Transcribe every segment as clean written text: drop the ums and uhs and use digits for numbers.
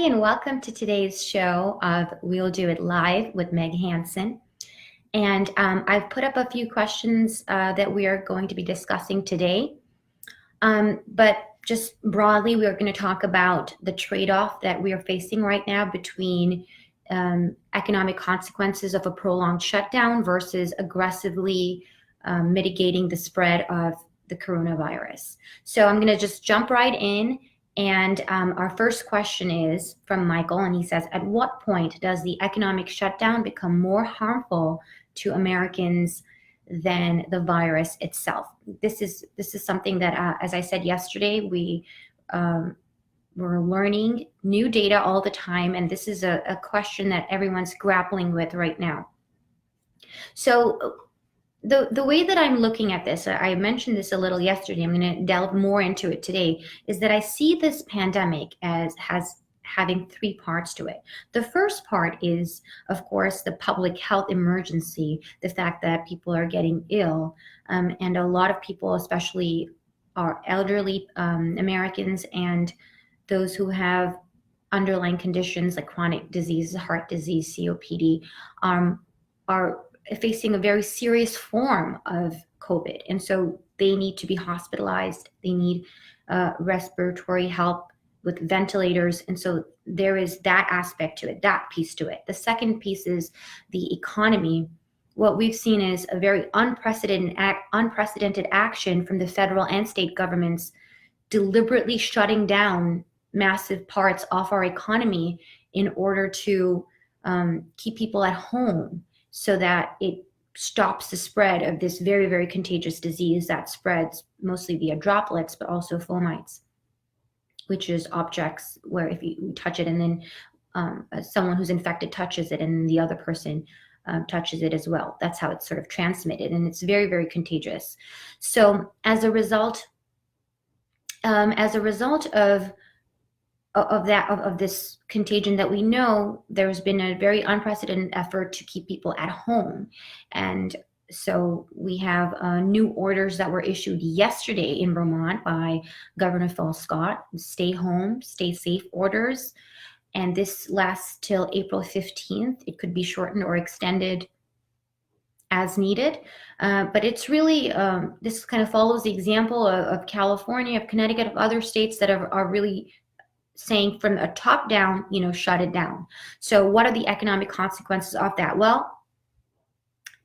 and welcome to today's show of We'll Do It Live with Meg Hansen. And I've put up a few questions that we are going to be discussing today. But just broadly, we are going to talk about the trade-off that we are facing right now between economic consequences of a prolonged shutdown versus aggressively mitigating the spread of the coronavirus. So I'm going to just jump right in. And our first question is from Michael, and he says, at what point does the economic shutdown become more harmful to Americans than the virus itself? This is something that, as I said yesterday, we're learning new data all the time, and this is a question that everyone's grappling with right now. So the way that I'm looking at this, I mentioned this a little yesterday, I'm going to delve more into it today, is that I see this pandemic as having three parts to it. The first part is, of course, the public health emergency, the fact that people are getting ill, and a lot of people, especially our elderly Americans and those who have underlying conditions like chronic disease, heart disease, COPD, are facing a very serious form of COVID. And so they need to be hospitalized. They need respiratory help with ventilators. And so there is that aspect to it, that piece to it. The second piece is the economy. What we've seen is a very unprecedented action from the federal and state governments deliberately shutting down massive parts of our economy in order to keep people at home, so that it stops the spread of this very, very contagious disease that spreads mostly via droplets, but also fomites, which is objects where if you touch it and then someone who's infected touches it and the other person touches it as well. That's how it's sort of transmitted, and it's very, very contagious. So as a result of this contagion that we know, there's been a very unprecedented effort to keep people at home. And so we have new orders that were issued yesterday in Vermont by Governor Phil Scott, stay home, stay safe orders. And this lasts till April 15th. It could be shortened or extended as needed. But it's really, this kind of follows the example of California, of Connecticut, of other states that are really saying from a top down, shut it down. So what are the economic consequences of that? Well,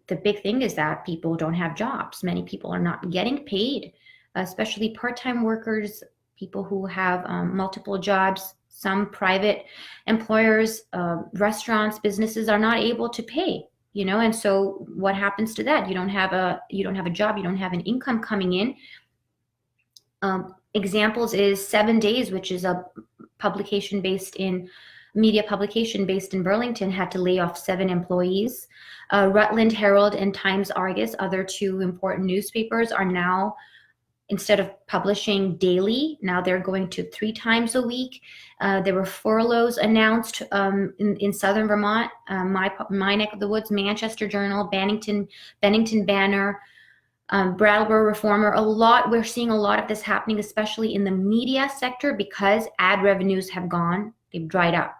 the big thing is that people don't have jobs. Many people are not getting paid, especially part-time workers, people who have multiple jobs. Some private employers, restaurants, businesses are not able to pay, and so what happens to that? You don't have a job, you don't have an income coming in. Examples is 7 Days, which is a media publication based in Burlington, had to lay off 7 employees. Rutland Herald and Times Argus, other 2 important newspapers, are now, instead of publishing daily, now they're going to 3 times a week. There were furloughs announced in southern Vermont, my neck of the woods, Manchester Journal, Bennington Banner, Brattleboro Reformer. We're seeing a lot of this happening, especially in the media sector, because ad revenues have gone, they've dried up.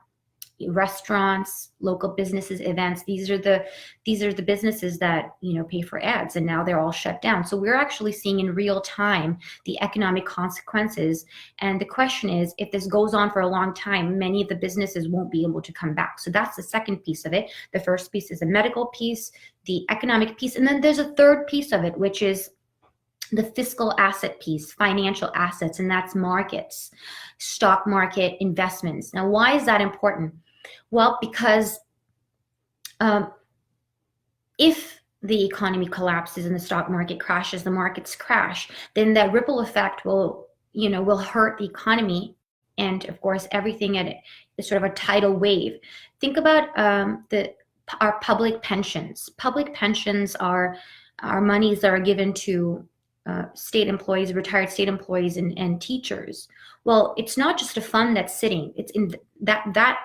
Restaurants, local businesses, events, these are the businesses that pay for ads, and now they're all shut down. So we're actually seeing in real time the economic consequences. And the question is, if this goes on for a long time, many of the businesses won't be able to come back. So that's the second piece of it. The first piece is a medical piece, the economic piece, and then there's a third piece of it, which is the fiscal asset piece, financial assets, and that's markets, stock market investments. Now, why is that important? Well, because if the economy collapses and the stock market crashes, the markets crash, then that ripple effect will hurt the economy, and of course everything at it is sort of a tidal wave. Think about our public pensions. Public pensions are monies that are given to state employees, retired state employees, and teachers. Well, it's not just a fund that's sitting. It's in that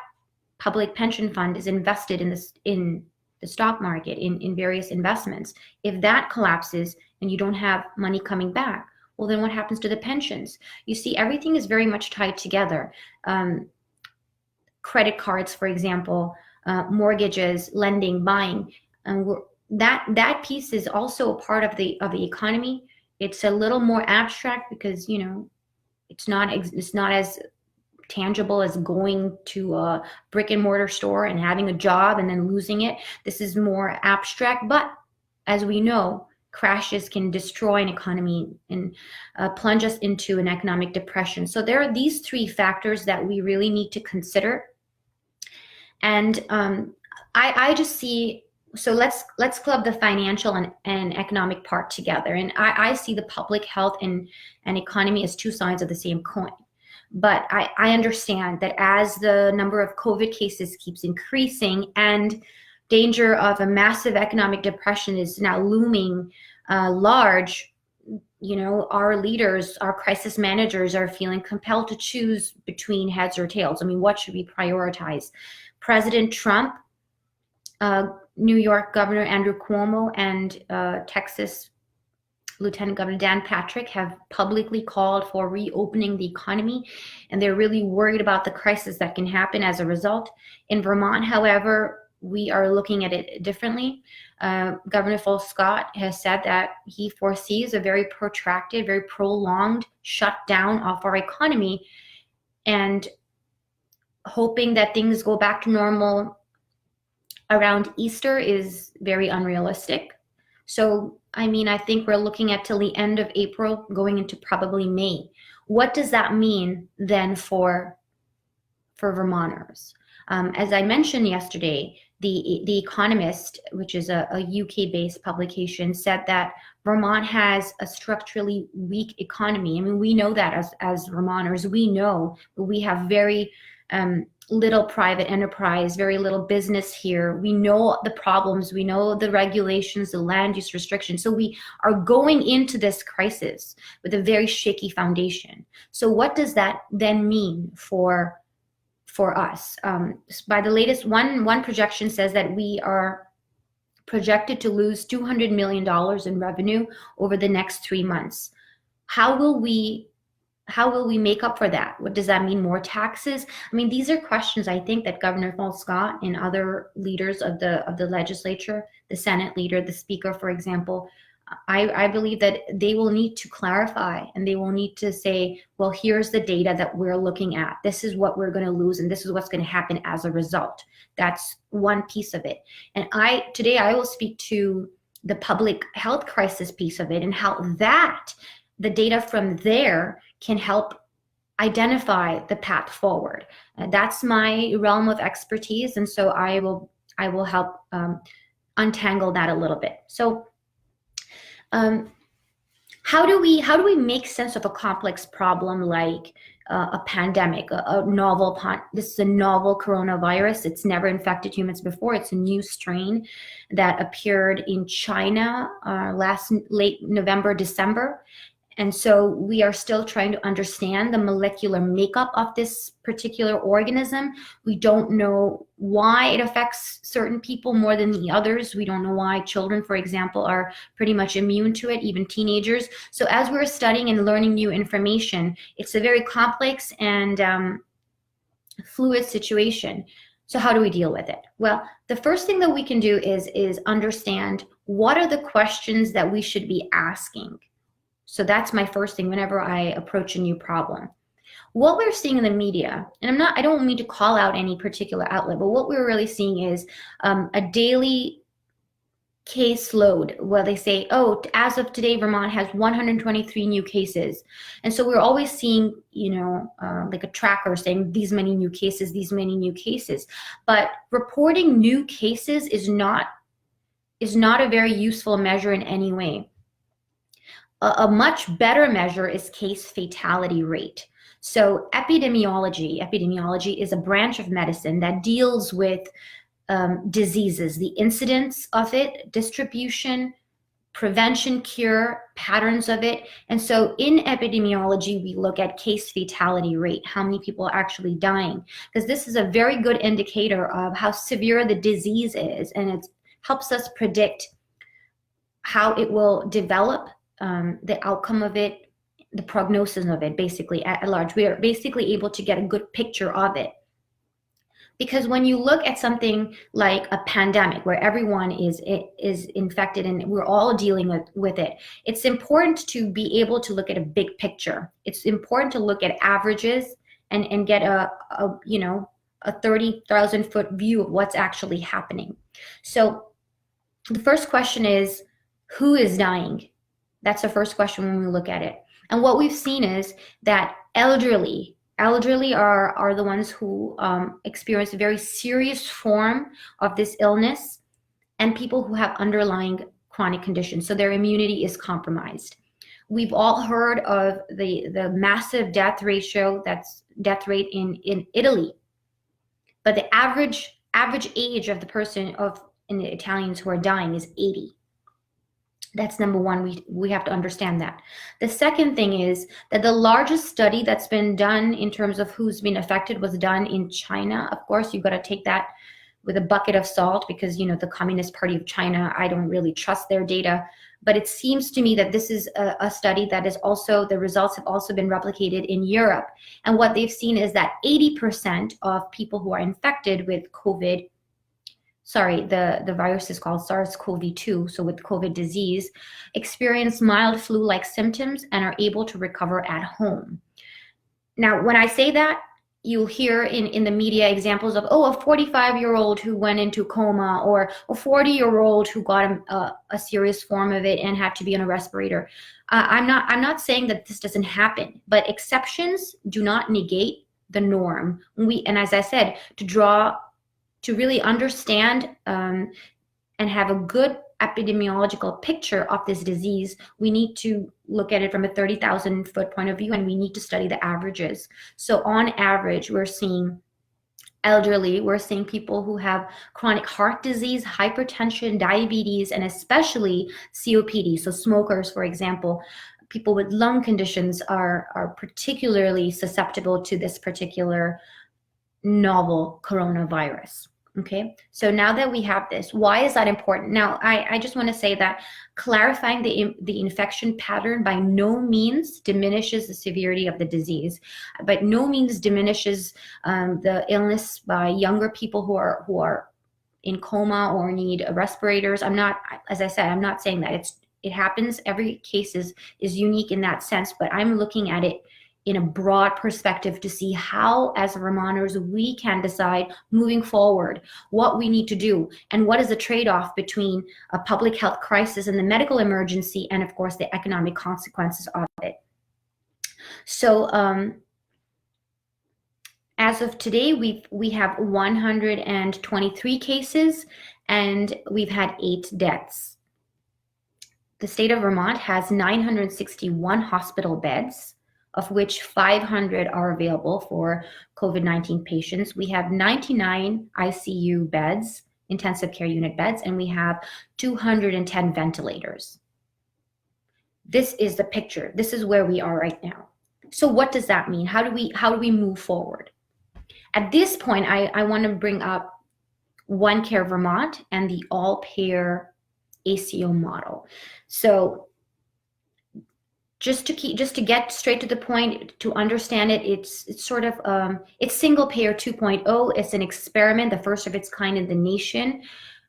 public pension fund is invested in the stock market, in various investments. If that collapses and you don't have money coming back, well, then what happens to the pensions? You see, everything is very much tied together. credit cards, for example, mortgages, lending, buying, and that piece is also a part of the economy. It's a little more abstract because it's not as tangible as going to a brick and mortar store and having a job and then losing it. This is more abstract, but as we know, crashes can destroy an economy and plunge us into an economic depression. So there are these three factors that we really need to consider. And I just see, so let's club the financial and economic part together. And I see the public health and economy as two sides of the same coin. But I understand that as the number of COVID cases keeps increasing and danger of a massive economic depression is now looming large, our leaders, our crisis managers are feeling compelled to choose between heads or tails. I mean, what should we prioritize? President Trump, New York Governor Andrew Cuomo, and Texas Lieutenant Governor Dan Patrick have publicly called for reopening the economy, and they're really worried about the crisis that can happen as a result. In Vermont, however, we are looking at it differently. Governor Phil Scott has said that he foresees a very protracted, very prolonged shutdown of our economy, and hoping that things go back to normal around Easter is very unrealistic. So, I mean, I think we're looking at till the end of April, going into probably May. What does that mean then for Vermonters? As I mentioned yesterday, the Economist, which is a UK-based publication, said that Vermont has a structurally weak economy. I mean, we know that as Vermonters. We know we have very little private enterprise, very little business here. We know the problems, we know the regulations, the land use restrictions. So we are going into this crisis with a very shaky foundation. So what does that then mean for us? By the latest, one projection says that we are projected to lose $200 million in revenue over the next 3 months. How will we make up for that? What does that mean? More taxes? I mean, these are questions I think that Governor Phil Scott and other leaders of the legislature, the Senate leader, the Speaker, for example, I believe that they will need to clarify, and they will need to say, well, here's the data that we're looking at. This is what we're going to lose, and this is what's going to happen as a result. That's one piece of it. And today I will speak to the public health crisis piece of it, and how the data from there can help identify the path forward. That's my realm of expertise, and so I will help untangle that a little bit. So, how do we make sense of a complex problem like a pandemic, this is a novel coronavirus. It's never infected humans before. It's a new strain that appeared in China late November, December. And so we are still trying to understand the molecular makeup of this particular organism. We don't know why it affects certain people more than the others. We don't know why children, for example, are pretty much immune to it, even teenagers. So as we're studying and learning new information, it's a very complex and fluid situation. So how do we deal with it? Well, the first thing that we can do is understand what are the questions that we should be asking. So that's my first thing whenever I approach a new problem. What we're seeing in the media, and I don't mean to call out any particular outlet, but what we're really seeing is a daily caseload where they say, oh, as of today, Vermont has 123 new cases. And so we're always seeing, like a tracker saying these many new cases, these many new cases. But reporting new cases is not a very useful measure in any way. A much better measure is case fatality rate. So epidemiology is a branch of medicine that deals with diseases, the incidence of it, distribution, prevention, cure, patterns of it. And so in epidemiology, we look at case fatality rate, how many people are actually dying, because this is a very good indicator of how severe the disease is, and it helps us predict how it will develop, the outcome of it, the prognosis of it, basically at large. We are basically able to get a good picture of it. Because when you look at something like a pandemic where everyone is infected and we're all dealing with it, it's important to be able to look at a big picture. It's important to look at averages and get a 30,000 foot view of what's actually happening. So the first question is, who is dying? That's the first question when we look at it. And what we've seen is that elderly are the ones who experience a very serious form of this illness, and people who have underlying chronic conditions, so their immunity is compromised. We've all heard of the massive death rate in Italy, but the average age of the person in the Italians who are dying is 80. That's number one. We have to understand that. The second thing is that the largest study that's been done in terms of who's been affected was done in China. Of course, you've got to take that with a bucket of salt because, the Communist Party of China, I don't really trust their data. But it seems to me that this is a study that is also, the results have also been replicated in Europe. And what they've seen is that 80% of people who are infected with COVID, the virus is called SARS-CoV-2, so with COVID disease, experience mild flu-like symptoms and are able to recover at home. Now, when I say that, you'll hear in the media examples of, a 45-year-old who went into coma, or a 40-year-old who got a serious form of it and had to be on a respirator. I'm not saying that this doesn't happen, but exceptions do not negate the norm. And as I said, to really understand and have a good epidemiological picture of this disease, we need to look at it from a 30,000 foot point of view, and we need to study the averages. So on average, we're seeing elderly, we're seeing people who have chronic heart disease, hypertension, diabetes, and especially COPD. So smokers, for example, people with lung conditions are particularly susceptible to this particular novel coronavirus. Okay, so now that we have this, why is that important? Now, I just want to say that clarifying the infection pattern by no means diminishes the severity of the disease, but no means diminishes the illness by younger people who are in coma or need respirators. As I said, I'm not saying that it happens. Every case is unique in that sense, but I'm looking at it in a broad perspective to see how, as Vermonters, we can decide moving forward what we need to do and what is the trade-off between a public health crisis and the medical emergency and, of course, the economic consequences of it. So as of today, we have 123 cases and we've had 8 deaths. The state of Vermont has 961 hospital beds, of which 500 are available for COVID-19 patients. We have 99 ICU beds, intensive care unit beds, and we have 210 ventilators. This is the picture. This is where we are right now. So what does that mean? How do we move forward? At this point, I want to bring up OneCare Vermont and the all-payer ACO model. So just to get straight to the point, to understand it, it's sort of it's single payer 2.0. It's an experiment, the first of its kind in the nation,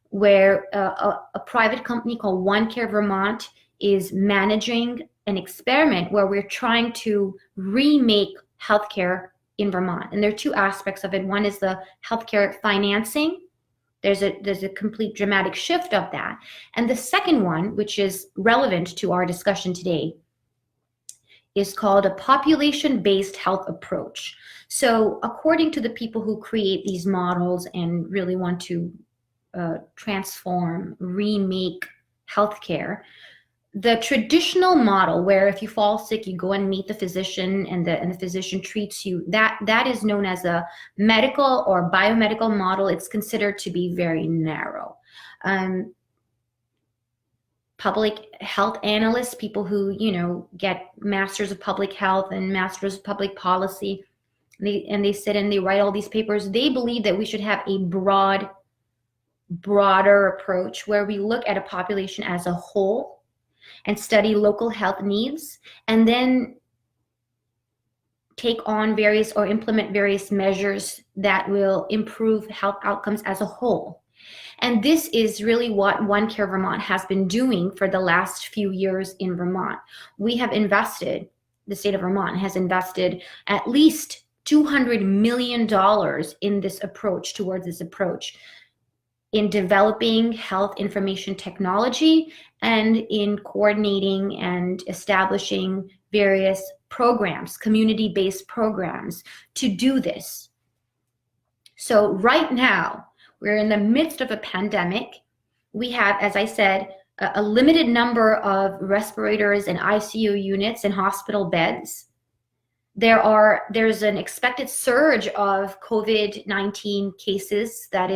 where a private company called OneCare Vermont is managing an experiment where we're trying to remake healthcare in Vermont. And there are 2 aspects of it. One is the healthcare financing. There's a complete dramatic shift of that. And the second one, which is relevant to our discussion today, is called a population-based health approach. So according to the people who create these models and really want to transform, remake healthcare, the traditional model where if you fall sick, you go and meet the physician and the physician treats you, that is known as a medical or biomedical model. It's considered to be very narrow. Public health analysts, people who, get masters of public health and masters of public policy, they sit and they write all these papers. They believe that we should have a broader approach where we look at a population as a whole and study local health needs, and then take on various or implement various measures that will improve health outcomes as a whole. And this is really what OneCare Vermont has been doing for the last few years in Vermont. We have invested, the state of Vermont has invested at least $200 million in this approach, towards this approach, in developing health information technology and in coordinating and establishing various programs, community-based programs to do this. So right now, we're in the midst of a pandemic. We have, as I said, a limited number of respirators and ICU units and hospital beds. There's an expected surge of COVID-19 cases that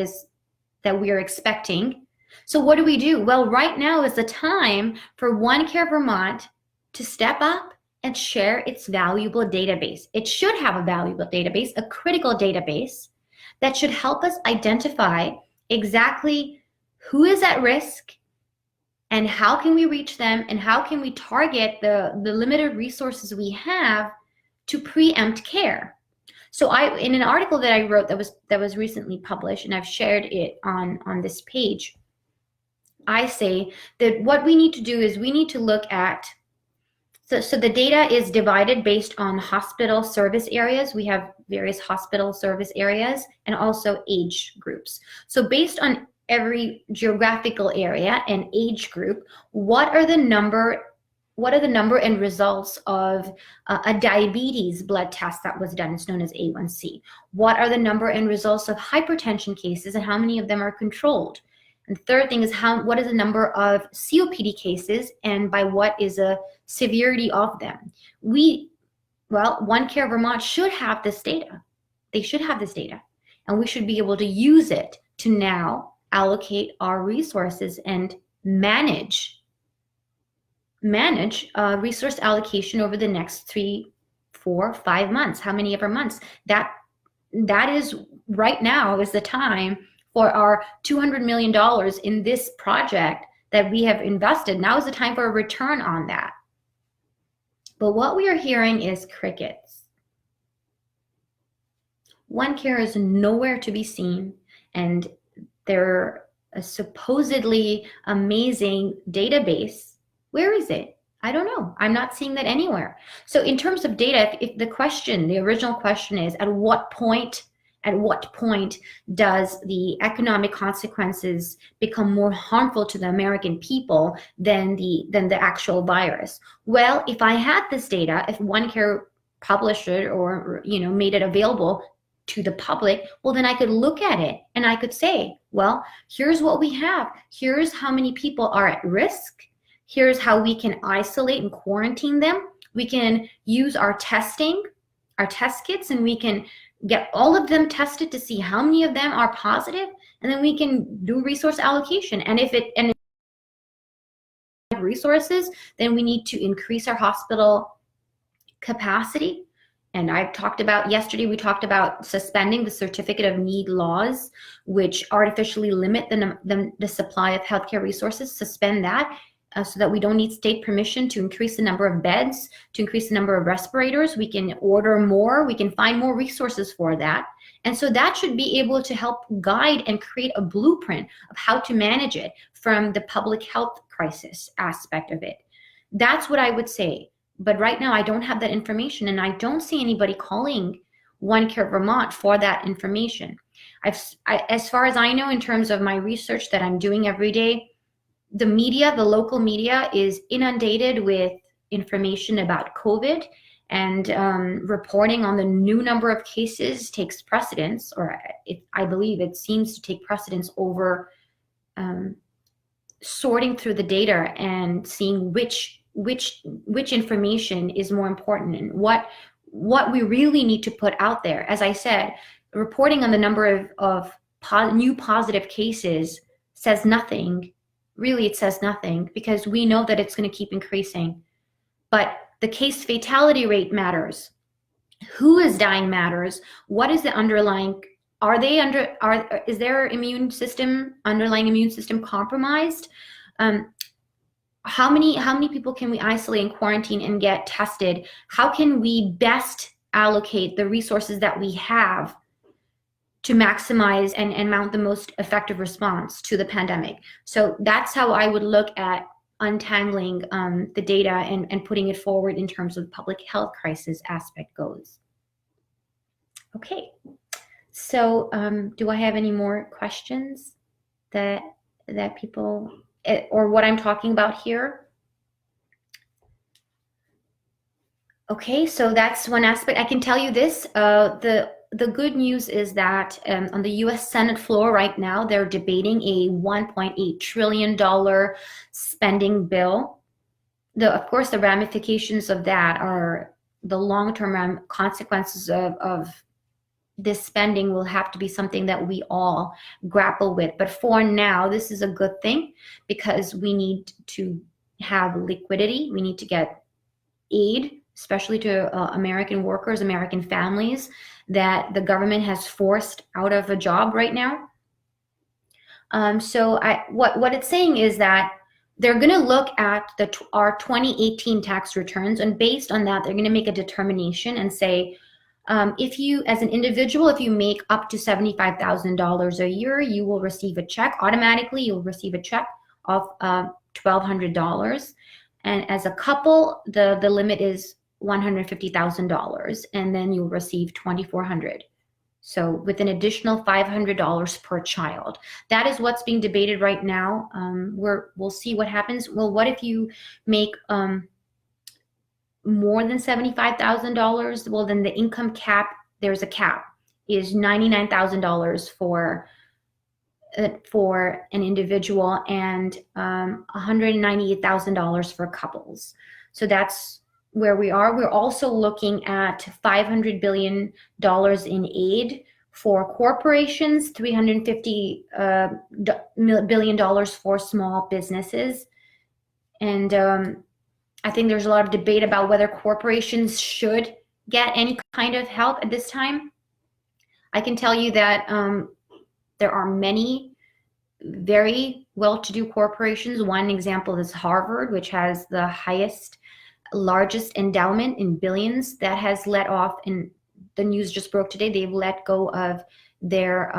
we are expecting. So what do? Well, right now is the time for OneCare Vermont to step up and share its valuable database. It should have a valuable database, a critical database that should help us identify exactly who is at risk and how can we reach them and how can we target the limited resources we have to preempt care. So in an article that I wrote that was recently published, and I've shared it on this page, I say that what we need to do is we need to look at, so the data is divided based on hospital service areas. We have various hospital service areas and also age groups. So based on every geographical area and age group, what are the number and results of a diabetes blood test that was done? It's known as A1C. What are the number and results of hypertension cases and how many of them are controlled? And the third thing is what is the number of COPD cases and by what is the severity of them? OneCare Vermont should have this data. They should have this data, and we should be able to use it to now allocate our resources and manage resource allocation over the next 3, 4, 5 months, how many ever months. That is right now is the time for our $200 million in this project that we have invested. Now is the time for a return on that. But what we are hearing is crickets. OneCare is nowhere to be seen, and their supposedly amazing database, where is it? I don't know. I'm not seeing that anywhere. So in terms of data, if the original question is, at what point does the economic consequences become more harmful to the American people than the actual virus? Well, if I had this data, if OneCare published it or made it available to the public, well, then I could look at it and I could say, well, here's what we have. Here's how many people are at risk. Here's how we can isolate and quarantine them. We can use our test kits, and we can get all of them tested to see how many of them are positive, and then we can do resource allocation. And if resources, then we need to increase our hospital capacity. And yesterday we talked about suspending the certificate of need laws, which artificially limit the supply of healthcare resources. Suspend that so that we don't need state permission to increase the number of beds, to increase the number of respirators. We can order more, we can find more resources for that. And so that should be able to help guide and create a blueprint of how to manage it from the public health crisis aspect of it. That's what I would say. But right now I don't have that information, and I don't see anybody calling OneCare Vermont for that information. As far as I know, in terms of my research that I'm doing every day, the local media is inundated with information about COVID, and reporting on the new number of cases takes precedence, or I believe it seems to take precedence over sorting through the data and seeing which information is more important and what we really need to put out there. As I said, reporting on the number of new positive cases says nothing. Really, it says nothing, because we know that it's going to keep increasing. But the case fatality rate matters. Who is dying matters. What is the underlying? Is their underlying immune system compromised? How many people can we isolate and quarantine and get tested? How can we best allocate the resources that we have to maximize and mount the most effective response to the pandemic. So that's how I would look at untangling the data and putting it forward in terms of public health crisis aspect goes. Okay, so do I have any more questions that people, or what I'm talking about here? Okay, so that's one aspect. I can tell you this, the good news is that on the US Senate floor right now, they're debating a $1.8 trillion spending bill. Of course, the ramifications of that are the long-term consequences of this spending will have to be something that we all grapple with. But for now, this is a good thing because we need to have liquidity. We need to get aid, especially to American workers, American families that the government has forced out of a job right now. So what it's saying is that they're going to look at our 2018 tax returns, and based on that, they're going to make a determination and say, if you, as an individual, if you make up to $75,000 a year, you will receive a check. Automatically, you'll receive a check of $1,200. And as a couple, the limit is $150,000, and then you'll receive $2,400. So with an additional $500 per child. That is what's being debated right now. We'll see what happens. Well, what if you make more than $75,000? Well, then the income cap, there's a cap, is $99,000 for an individual and $198,000 for couples. So that's where we are. We're also looking at $500 billion in aid for corporations, $350 billion for small businesses. And I think there's a lot of debate about whether corporations should get any kind of help at this time. I can tell you that there are many very well-to-do corporations. One example is Harvard, which has the largest endowment in billions, that has let off, and the news just broke today, they've let go of their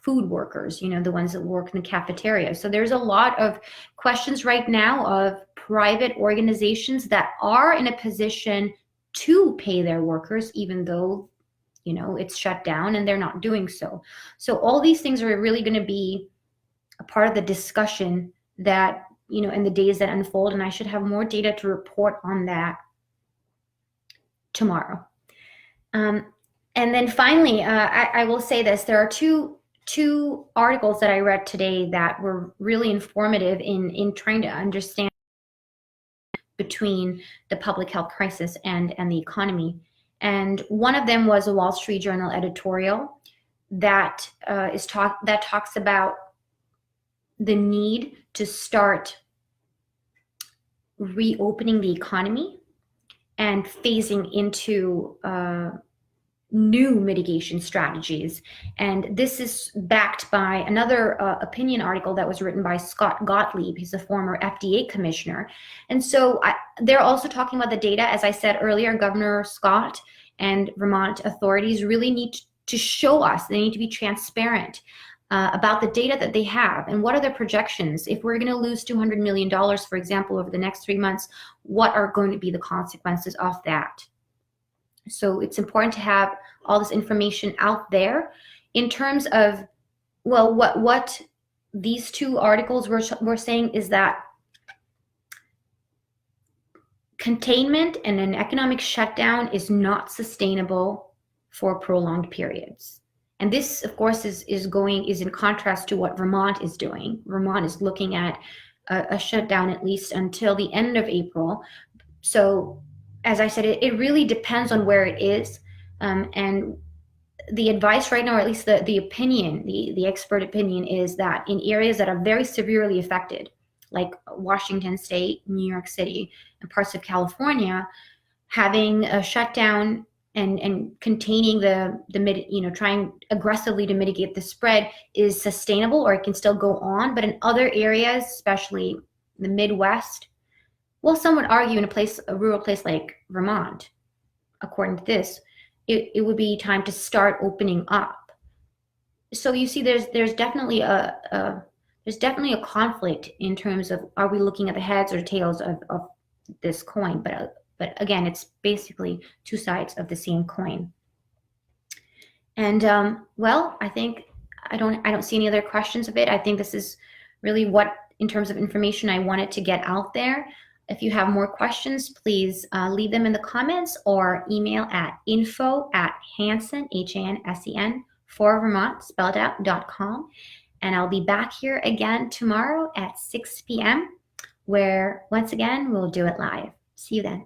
food workers, the ones that work in the cafeteria. So there's a lot of questions right now of private organizations that are in a position to pay their workers, even though it's shut down and they're not doing so. So all these things are really going to be a part of the discussion that in the days that unfold, and I should have more data to report on that tomorrow. And then finally, I will say this: there are two articles that I read today that were really informative in trying to understand between the public health crisis and the economy. And one of them was a Wall Street Journal editorial that talks about the need to start reopening the economy and phasing into new mitigation strategies. And this is backed by another opinion article that was written by Scott Gottlieb. He's a former FDA commissioner. And so they're also talking about the data. As I said earlier, Governor Scott and Vermont authorities really need to show us, they need to be transparent about the data that they have and what are their projections. If we're going to lose $200 million, for example, over the next 3 months, what are going to be the consequences of that? So it's important to have all this information out there. In terms of, well, what these two articles were saying is that containment and an economic shutdown is not sustainable for prolonged periods. And this, of course, is in contrast to what Vermont is doing. Vermont is looking at a shutdown at least until the end of April. So, as I said, it really depends on where it is. And the advice right now, or at least the opinion, the expert opinion, is that in areas that are very severely affected, like Washington State, New York City, and parts of California, having a shutdown and containing trying aggressively to mitigate the spread is sustainable, or it can still go on. But in other areas, especially the Midwest, well, some would argue in a rural place like Vermont, according to this, it would be time to start opening up. So you see, there's definitely a conflict in terms of, are we looking at the heads or tails of this coin? But again, it's basically two sides of the same coin. And well, I think I don't see any other questions of it. I think this is really what, in terms of information, I wanted to get out there. If you have more questions, please leave them in the comments or email at info@Hansen, Hansen, for Vermont, spelled out, .com. And I'll be back here again tomorrow at 6 p.m. where, once again, we'll do it live. See you then.